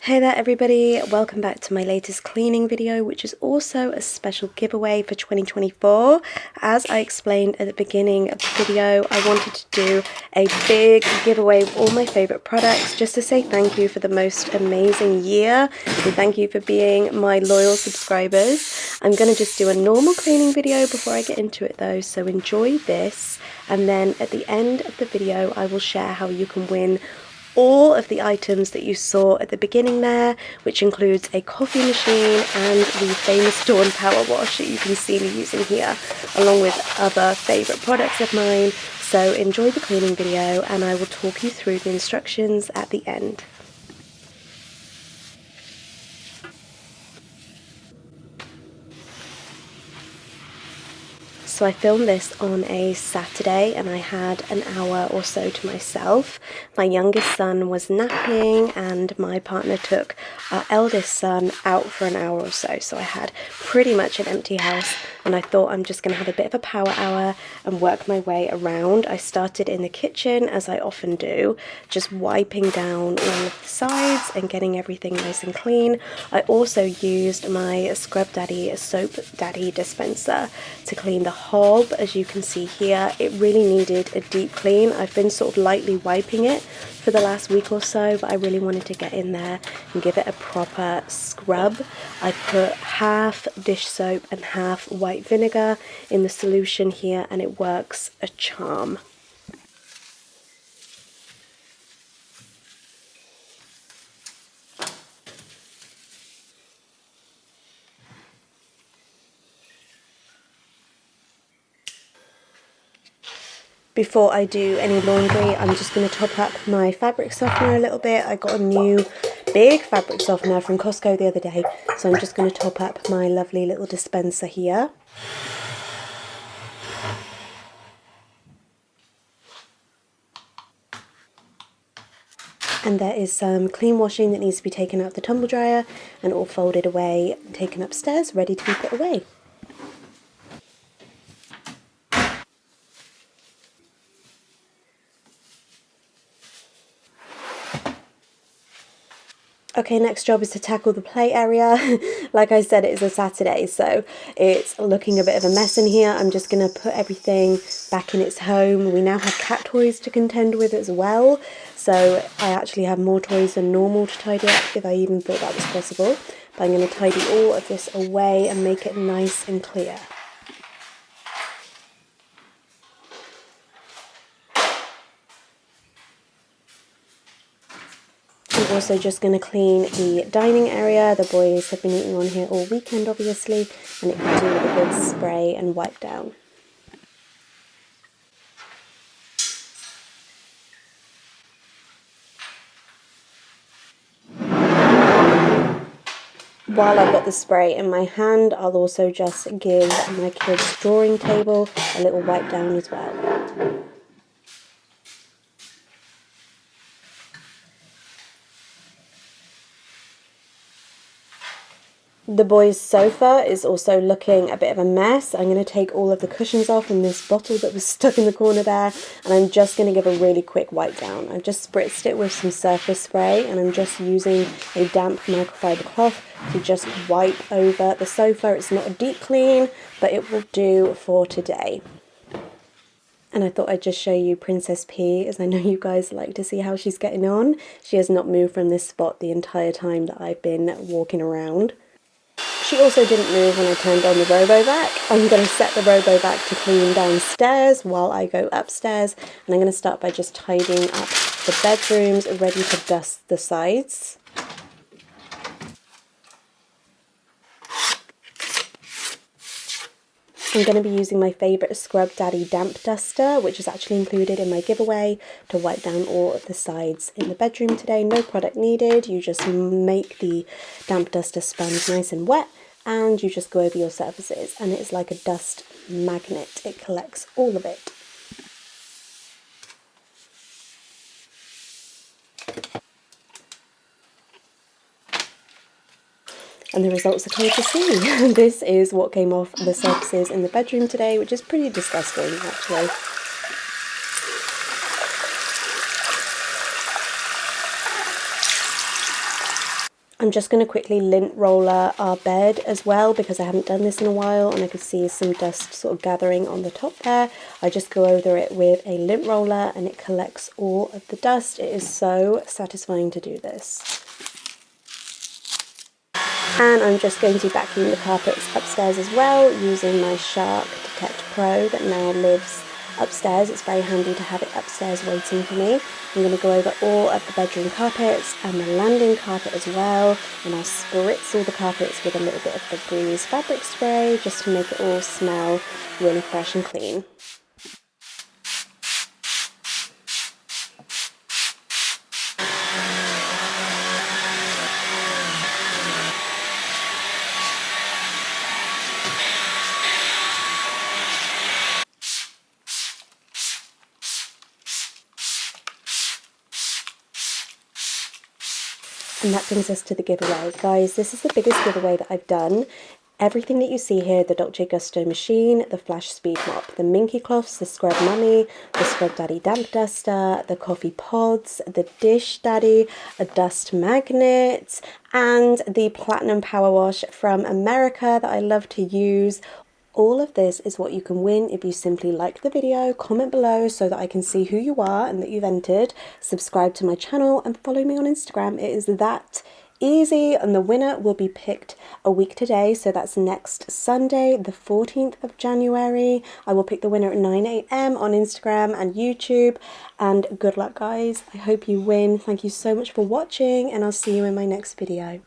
Hey there everybody, welcome back to my latest cleaning video, which is also a special giveaway for 2024. As I explained at the beginning of the video, I wanted to do a big giveaway of all my favourite products just to say thank you for the most amazing year and thank you for being my loyal subscribers. I'm going to just do a normal cleaning video before I get into it though, so enjoy this, and then at the end of the video I will share how you can win all of the items that you saw at the beginning there, which includes a coffee machine and the famous Dawn PowerWash that you can see me using here, along with other favourite products of mine. So enjoy the cleaning video and I will talk you through the instructions at the end. So I filmed this on a Saturday and I had an hour or so to myself. My youngest son was napping and my partner took our eldest son out for an hour or so. So I had pretty much an empty house and I thought I'm just going to have a bit of a power hour and work my way around. I started in the kitchen, as I often do, just wiping down all of the sides and getting everything nice and clean. I also used my Scrub Daddy Soap Daddy dispenser to clean the hob. As you can see here, it really needed a deep clean. I've been sort of lightly wiping it for the last week or so, but I really wanted to get in there and give it a proper scrub. I put half dish soap and half white vinegar in the solution here and it works a charm. Before I do any laundry, I'm just going to top up my fabric softener a little bit. I got a new big fabric softener from Costco the other day, so I'm just going to top up my lovely little dispenser here. And there is some clean washing that needs to be taken out of the tumble dryer and all folded away, taken upstairs, ready to be put away. Okay, next job is to tackle the play area. Like I said, it is a Saturday, so it's looking a bit of a mess in here. I'm just going to put everything back in its home. We now have cat toys to contend with as well, so I actually have more toys than normal to tidy up, if I even thought that was possible. But I'm going to tidy all of this away and make it nice and clear. I'm also just going to clean the dining area. The boys have been eating on here all weekend, obviously, and it can do with a good spray and wipe down. While I've got the spray in my hand, I'll also just give my kids' drawing table a little wipe down as well. The boys' sofa is also looking a bit of a mess. I'm going to take all of the cushions off in this bottle that was stuck in the corner there, and I'm just going to give a really quick wipe down. I've just spritzed it with some surface spray and I'm just using a damp microfiber cloth to just wipe over the sofa. It's not a deep clean, but it will do for today. And I thought I'd just show you Princess P, as I know you guys like to see how she's getting on. She has not moved from this spot the entire time that I've been walking around. She also didn't move when I turned on the RoboVac. I'm going to set the RoboVac to clean downstairs while I go upstairs, and I'm going to start by just tidying up the bedrooms, ready to dust the sides. I'm going to be using my favourite Scrub Daddy damp duster, which is actually included in my giveaway, to wipe down all of the sides in the bedroom today. No product needed, you just make the damp duster sponge nice and wet and you just go over your surfaces, and it's like a dust magnet. It collects all of it. And the results are clear to see. This is what came off the surfaces in the bedroom today, which is pretty disgusting actually. I'm just going to quickly lint roller our bed as well because I haven't done this in a while and I could see some dust sort of gathering on the top there. I just go over it with a lint roller and it collects all of the dust. It is so satisfying to do this. And I'm just going to vacuum the carpets upstairs as well using my Shark Detect Pro that now lives upstairs. It's very handy to have it upstairs waiting for me. I'm going to go over all of the bedroom carpets and the landing carpet as well, and I'll spritz all the carpets with a little bit of the Breeze fabric spray just to make it all smell really fresh and clean. And that brings us to the giveaway. Guys, this is the biggest giveaway that I've done. Everything that you see here, the Dolce Gusto machine, the Flash Speed Mop, the Minky cloths, the Scrub Mummy, the Scrub Daddy damp duster, the coffee pods, the Dish Daddy, a dust magnet, and the Platinum Power Wash from America that I love to use. All of this is what you can win if you simply like the video, comment below so that I can see who you are and that you've entered, subscribe to my channel and follow me on Instagram. It is that easy, and the winner will be picked a week today, so that's next Sunday, the 14th of January. I will pick the winner at 9 AM on Instagram and YouTube, and good luck guys. I hope you win. Thank you so much for watching and I'll see you in my next video.